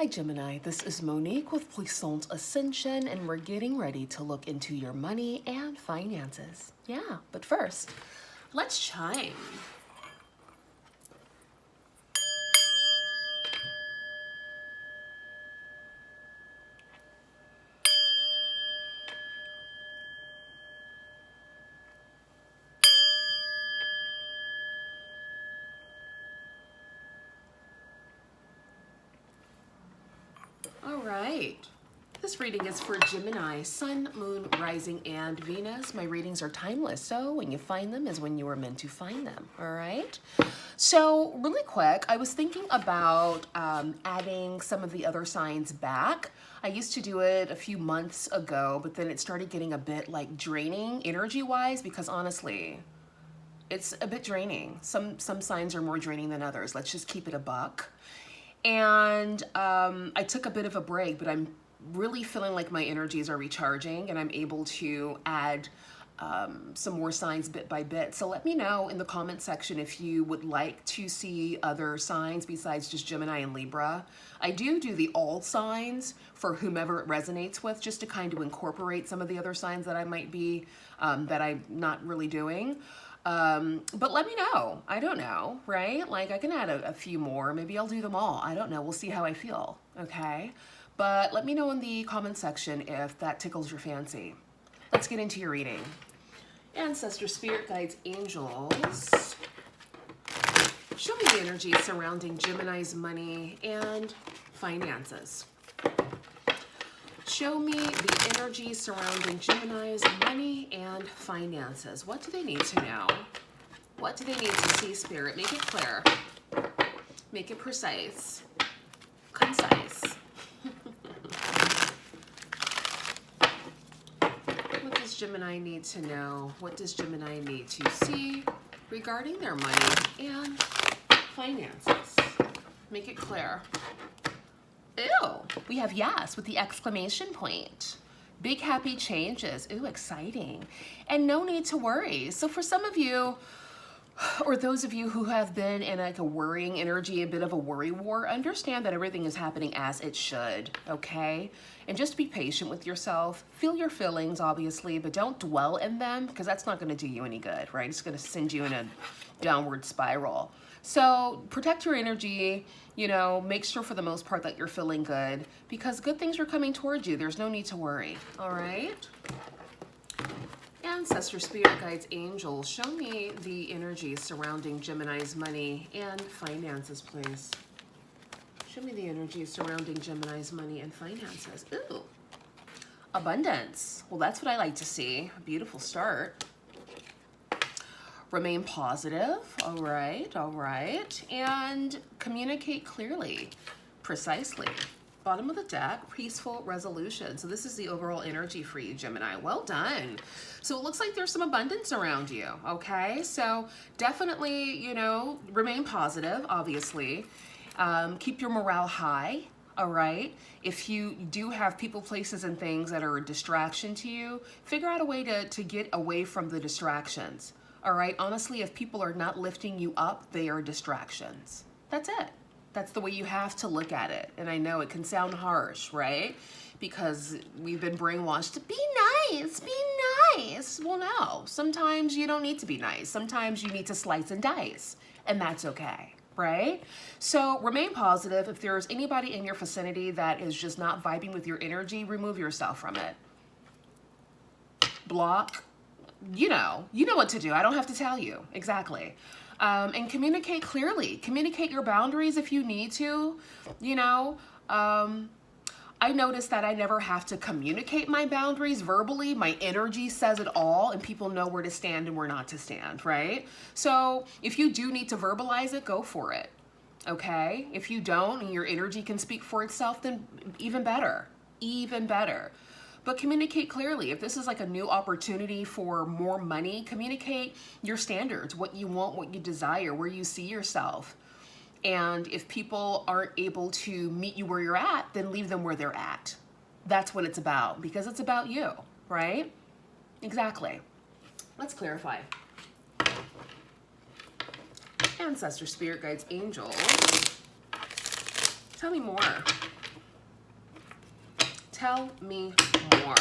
Hi Gemini, this is Monique with Puissant Ascension, and we're getting ready to look into your money and finances. Yeah, but first, let's chime. All right. This reading is for Gemini, Sun, Moon, Rising, and Venus. My readings are timeless, so when you find them is when you were meant to find them, all right? So really quick, I was thinking about adding some of the other signs back. I used to do it a few months ago, but then it started getting a bit like draining energy-wise because honestly, it's a bit draining. Some signs are more draining than others. Let's just keep it a buck. And I took a bit of a break, but I'm really feeling like my energies are recharging and I'm able to add some more signs bit by bit. So let me know in the comment section if you would like to see other signs besides just Gemini and Libra. I do the all signs for whomever it resonates with, just to kind of incorporate some of the other signs that I might be, that I'm not really doing. But let me know. I don't know, right? Like I can add a few more. Maybe I'll do them all. I don't know. We'll see how I feel. Okay. But let me know in the comment section if that tickles your fancy. Let's get into your reading. Ancestor, spirit guides, angels. Show me the energy surrounding Gemini's money and finances. Show me the energy surrounding Gemini's money and finances. What do they need to know? What do they need to see, Spirit? Make it clear. Make it precise. Concise. What does Gemini need to know? What does Gemini need to see regarding their money and finances? Make it clear. Ew, we have yes with the exclamation point. Big happy changes. Ooh, exciting. And no need to worry. So for some of you, or those of you who have been in like a worrying energy, a bit of a worry war, understand that everything is happening as it should, okay? And just be patient with yourself. Feel your feelings, obviously, but don't dwell in them because that's not going to do you any good, right? It's going to send you in a downward spiral. So protect your energy, you know, make sure for the most part that you're feeling good because good things are coming towards you. There's no need to worry, all right? Ancestor, spirit guides, angels, show me the energy surrounding Gemini's money and finances, please. Show me the energy surrounding Gemini's money and finances. Ooh, abundance. Well, that's what I like to see. A beautiful start. Remain positive, all right, and communicate clearly, precisely. Bottom of the deck, peaceful resolution. So this is the overall energy for you, Gemini. Well done. So it looks like there's some abundance around you, okay? So definitely, you know, remain positive, obviously. Keep your morale high, all right? If you do have people, places, and things that are a distraction to you, figure out a way to get away from the distractions. All right, honestly, if people are not lifting you up, they are distractions. That's it. That's the way you have to look at it. And I know it can sound harsh, right? Because we've been brainwashed to be nice, be nice. Well, no, sometimes you don't need to be nice. Sometimes you need to slice and dice, and that's okay, right? So remain positive. If there's anybody in your vicinity that is just not vibing with your energy, remove yourself from it. Block. You know what to do. I don't have to tell you. Exactly. And communicate clearly. Communicate your boundaries if you need to. You know, I noticed that I never have to communicate my boundaries verbally. My energy says it all, and people know where to stand and where not to stand, right? So if you do need to verbalize it, go for it. Okay? If you don't and your energy can speak for itself, then even better. Even better. But communicate clearly. If this is like a new opportunity for more money, communicate your standards, what you want, what you desire, where you see yourself. And if people aren't able to meet you where you're at, then leave them where they're at. That's what it's about, because it's about you, right? Exactly. Let's clarify. Ancestor, spirit guides, angels. Tell me more. Tell me more.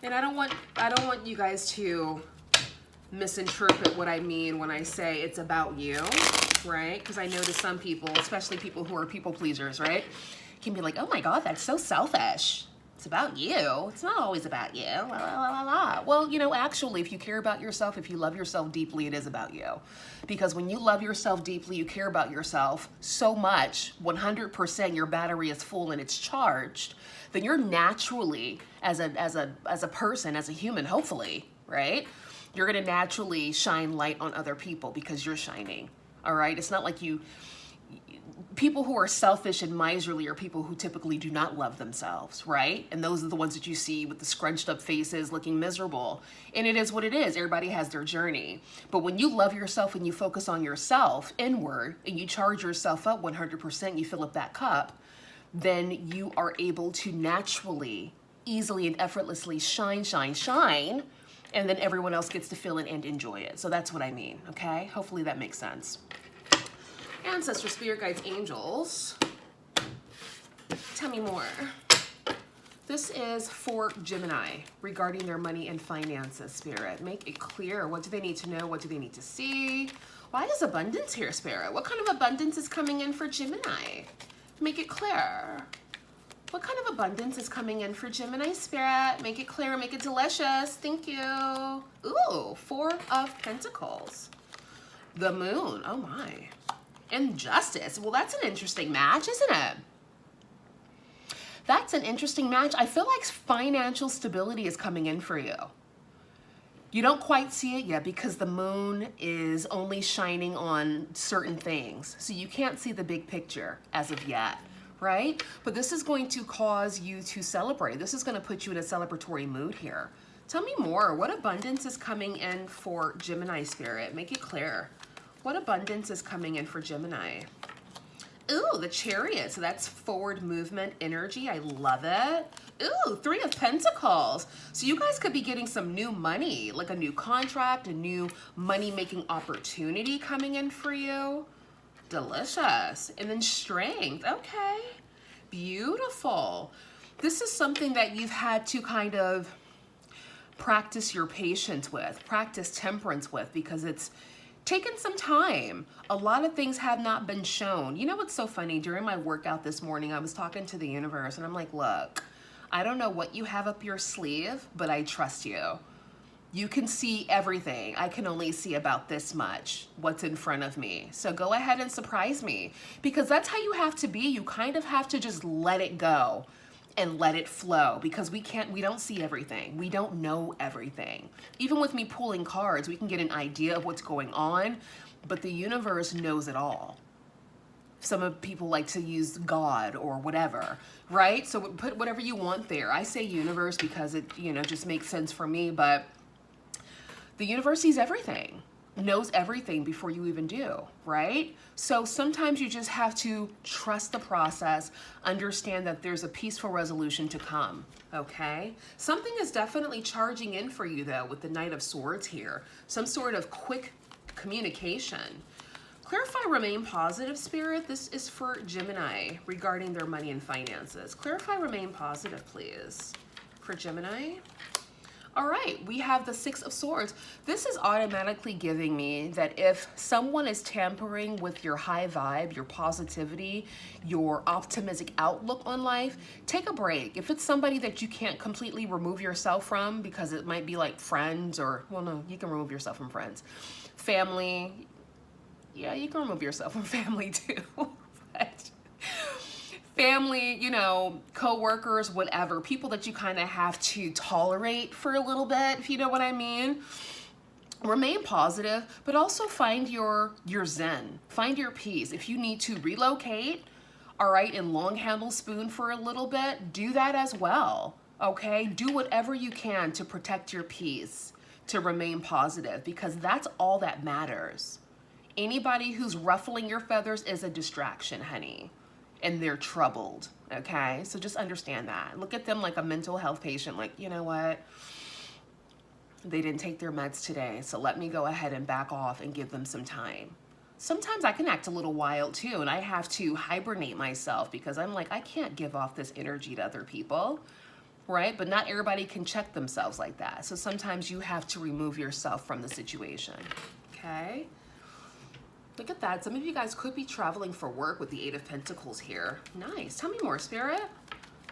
And I don't want you guys to misinterpret what I mean when I say it's about you, right? Because I know to some people, especially people who are people pleasers, right, can be like, oh my God, that's so selfish. It's about you. It's not always about you. La, la, la, la, la. Well, you know, actually, if you care about yourself, if you love yourself deeply, it is about you. Because when you love yourself deeply, you care about yourself so much, 100% your battery is full and it's charged, then you're naturally, as a person, as a human, hopefully, right? You're gonna naturally shine light on other people because you're shining, all right? It's not like people who are selfish and miserly are people who typically do not love themselves, right? And those are the ones that you see with the scrunched up faces looking miserable. And it is what it is. Everybody has their journey. But when you love yourself and you focus on yourself inward and you charge yourself up 100%, you fill up that cup, then you are able to naturally, easily and effortlessly shine, shine, shine. And then everyone else gets to feel it and enjoy it. So that's what I mean, okay? Hopefully that makes sense. Ancestors, spirit guides, angels, tell me more. This is for Gemini regarding their money and finances, Spirit. Make it clear. What do they need to know? What do they need to see? Why is abundance here, Spirit? What kind of abundance is coming in for Gemini? Make it clear. What kind of abundance is coming in for Gemini, Spirit? Make it clear, make it delicious. Thank you. Ooh, 4 of Pentacles. The Moon, oh my. And Justice, well, that's an interesting match, isn't it? That's an interesting match. I feel like financial stability is coming in for you. You don't quite see it yet because the Moon is only shining on certain things. So you can't see the big picture as of yet, right? But this is going to cause you to celebrate. This is going to put you in a celebratory mood here. Tell me more. What abundance is coming in for Gemini, Spirit? Make it clear. What abundance is coming in for Gemini? Ooh, the Chariot. So that's forward movement energy. I love it. Ooh, 3 of Pentacles. So you guys could be getting some new money, like a new contract, a new money-making opportunity coming in for you. Delicious. And then Strength. Okay. Beautiful. This is something that you've had to kind of practice your patience with, practice temperance with, because it's taken some time. A lot of things have not been shown. You know what's so funny? During my workout this morning, I was talking to the universe and I'm like, look, I don't know what you have up your sleeve, but I trust you. You can see everything. I can only see about this much, what's in front of me. So go ahead and surprise me, because that's how you have to be. You kind of have to just let it go and let it flow, because we don't see everything. We don't know everything. Even with me pulling cards, we can get an idea of what's going on, but the universe knows it all. Some of people like to use God or whatever, right? So put whatever you want there. I say universe because it, just makes sense for me, but the universe sees everything, knows everything before you even do, right? So sometimes you just have to trust the process, understand that there's a peaceful resolution to come, okay? Something is definitely charging in for you though with the Knight of Swords here. Some sort of quick communication. Clarify, remain positive, Spirit. This is for Gemini regarding their money and finances. Clarify, remain positive, please, for Gemini. All right, we have the 6 of Swords. This is automatically giving me that if someone is tampering with your high vibe, your positivity, your optimistic outlook on life, take a break. If it's somebody that you can't completely remove yourself from, because it might be like friends or, well, no, you can remove yourself from friends. Family, yeah, you can remove yourself from family too. But family, co-workers, whatever, people that you kind of have to tolerate for a little bit, if you know what I mean. Remain positive, but also find your zen, find your peace. If you need to relocate, all right, and long handle spoon for a little bit, do that as well, okay? Do whatever you can to protect your peace, to remain positive, because that's all that matters. Anybody who's ruffling your feathers is a distraction, honey. And they're troubled, okay? So just understand that. Look at them like a mental health patient, like, you know what? They didn't take their meds today, so let me go ahead and back off and give them some time. sometimes I can act a little wild too, and I have to hibernate myself because I'm like, I can't give off this energy to other people, right? But not everybody can check themselves like that. So sometimes you have to remove yourself from the situation, okay? Look at that. Some of you guys could be traveling for work with the Eight of Pentacles here. Nice. Tell me more, Spirit.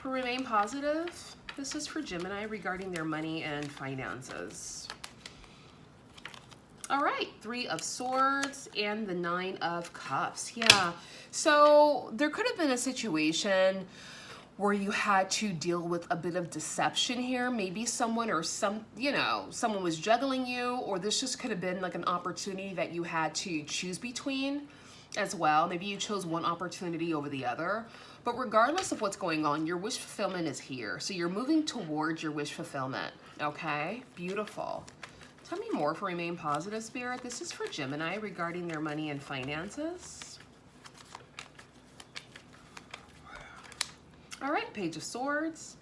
For remain positive. This is for Gemini regarding their money and finances. All right, Three of Swords and the Nine of Cups. Yeah, so there could have been a situation where you had to deal with a bit of deception here. Maybe someone or someone was juggling you, or this just could have been like an opportunity that you had to choose between as well. Maybe you chose one opportunity over the other. But regardless of what's going on, your wish fulfillment is here. So you're moving towards your wish fulfillment, okay? Beautiful. Tell me more for remain positive, Spirit. This is for Gemini regarding their money and finances. All right, Page of Swords.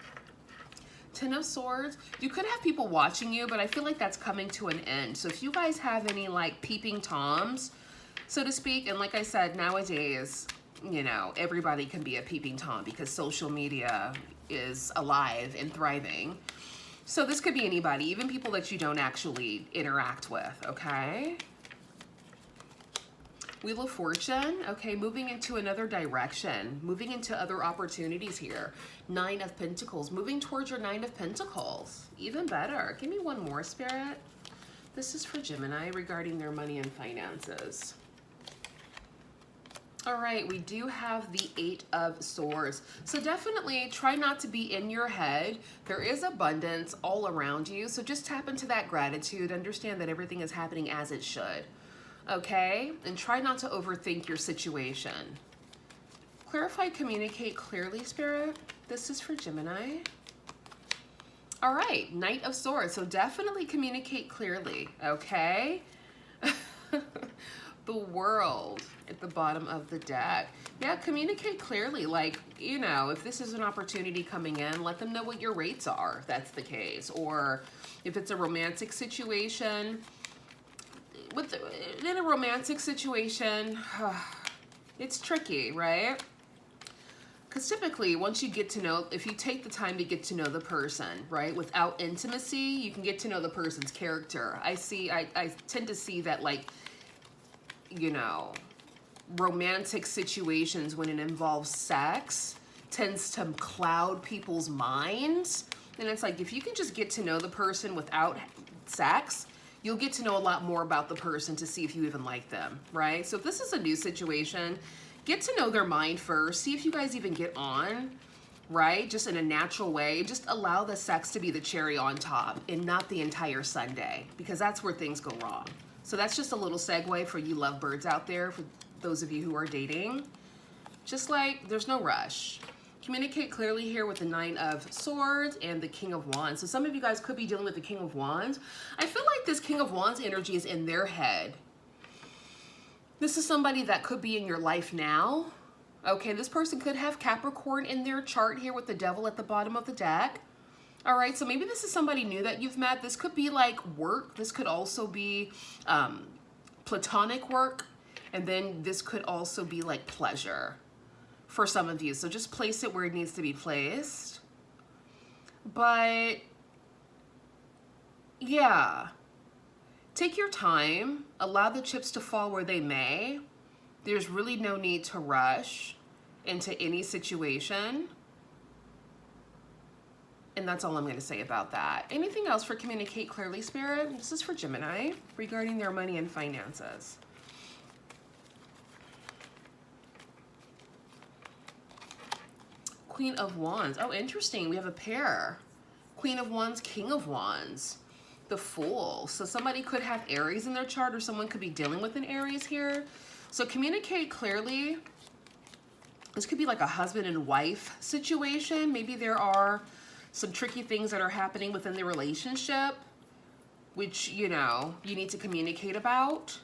Ten of Swords. You could have people watching you, but I feel like that's coming to an end. So if you guys have any like peeping Toms, so to speak, and like I said, nowadays, you know, everybody can be a peeping Tom because social media is alive and thriving. So this could be anybody, even people that you don't actually interact with, okay? Wheel of Fortune, okay, moving into another direction, moving into other opportunities here. Nine of Pentacles, moving towards your Nine of Pentacles. Even better. Give me one more, Spirit. This is for Gemini regarding their money and finances. All right, we do have the Eight of Swords. So definitely try not to be in your head. There is abundance all around you. So just tap into that gratitude. Understand that everything is happening as it should. Okay? And try not to overthink your situation. Clarify, communicate clearly, Spirit. This is for Gemini. All right, Knight of Swords. So definitely communicate clearly. Okay? The World at the bottom of the deck. Yeah, communicate clearly. Like, you know, if this is an opportunity coming in, let them know what your rates are, if that's the case. Or if it's a romantic situation, in a romantic situation, it's tricky, right? Because typically, once you get to know, if you take the time to get to know the person, right, without intimacy, you can get to know the person's character. I tend to see that, like, you know, romantic situations when it involves sex tends to cloud people's minds. And it's like, if you can just get to know the person without sex, you'll get to know a lot more about the person to see if you even like them, right? So if this is a new situation, get to know their mind first. See if you guys even get on, right? Just in a natural way. Just allow the sex to be the cherry on top and not the entire sundae, because that's where things go wrong. So that's just a little segue for you lovebirds out there, for those of you who are dating. Just like, there's no rush. Communicate clearly here with the Nine of Swords and the King of Wands. So some of you guys could be dealing with the King of Wands. I feel like this King of Wands energy is in their head. This is somebody that could be in your life now. Okay, this person could have Capricorn in their chart here with the Devil at the bottom of the deck. All right, so maybe this is somebody new that you've met. This could be like work. This could also be platonic work. And then this could also be like pleasure for some of you. So just place it where it needs to be placed. But yeah, take your time. Allow the chips to fall where they may. There's really no need to rush into any situation. And that's all I'm going to say about that. Anything else for communicate clearly, Spirit? This is for Gemini regarding their money and finances. Queen of Wands. Oh, interesting. We have a pair. Queen of Wands, King of Wands. The Fool. So somebody could have Aries in their chart, or someone could be dealing with an Aries here. So communicate clearly. This could be like a husband and wife situation. Maybe there are some tricky things that are happening within the relationship, which, you know, you need to communicate about.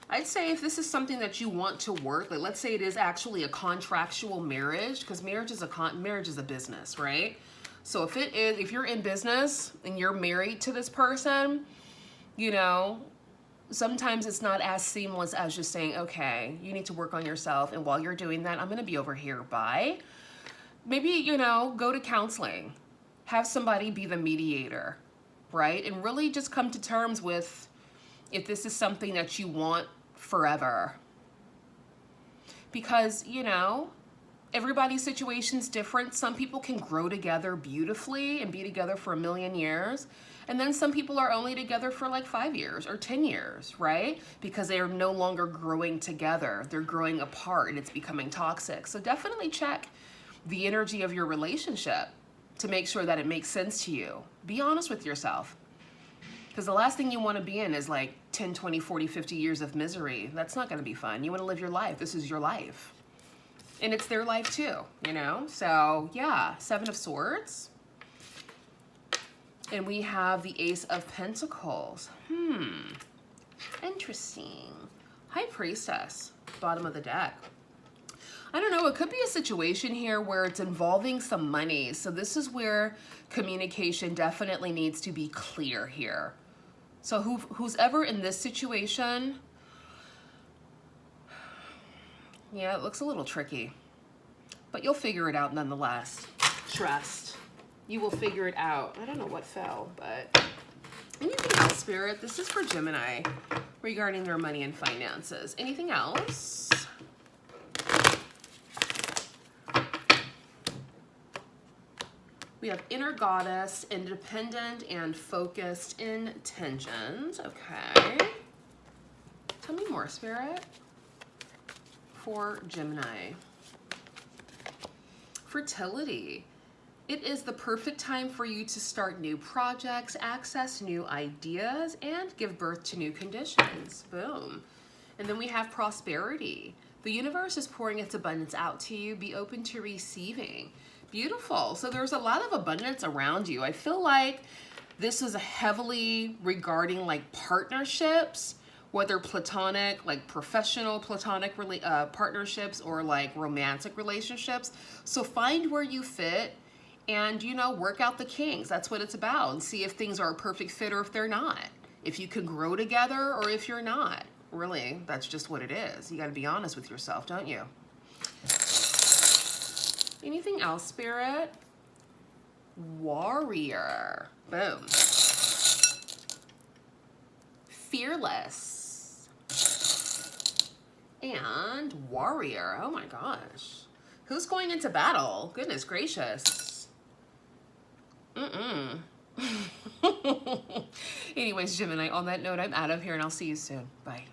I'd say if this is something that you want to work, like let's say it is actually a contractual marriage, because marriage is a business, right? So if you're in business and you're married to this person, you know, sometimes it's not as seamless as just saying, okay, you need to work on yourself. And while you're doing that, I'm going to be over here. Bye. Maybe, you know, go to counseling. Have somebody be the mediator, right? And really just come to terms with if this is something that you want forever. Because, you know, everybody's situation's different. Some people can grow together beautifully and be together for 1,000,000 years. And then some people are only together for like 5 years or 10 years, right? Because they are no longer growing together. They're growing apart and it's becoming toxic. So definitely check the energy of your relationship to make sure that it makes sense to you. Be honest with yourself. Because the last thing you want to be in is like 10, 20, 40, 50 years of misery. That's not going to be fun. You want to live your life. This is your life. And it's their life too, you know? So yeah, 7 of Swords. And we have the Ace of Pentacles. Interesting. High Priestess, bottom of the deck. I don't know, it could be a situation here where it's involving some money. So this is where communication definitely needs to be clear here. So who's ever in this situation, yeah, it looks a little tricky, but you'll figure it out nonetheless. Trust. You will figure it out. I don't know what fell, but anything else, Spirit? This is for Gemini regarding their money and finances. Anything else? We have inner goddess, independent, and focused intentions. Okay. Tell me more, Spirit, for Gemini. Fertility. It is the perfect time for you to start new projects, access new ideas, and give birth to new conditions. Boom. And then we have prosperity. The universe is pouring its abundance out to you. Be open to receiving. Beautiful. So there's a lot of abundance around you. I feel like this is heavily regarding like partnerships, whether platonic, like professional platonic partnerships or like romantic relationships. So find where you fit and, you know, work out the kinks. That's what it's about. And see if things are a perfect fit or if they're not. If you can grow together or if you're not. Really, that's just what it is. You got to be honest with yourself, don't you? Anything else, Spirit? Warrior. Boom. Fearless. And warrior. Oh my gosh. Who's going into battle? Goodness gracious. Anyways, Gemini, on that note, I'm out of here and I'll see you soon. Bye.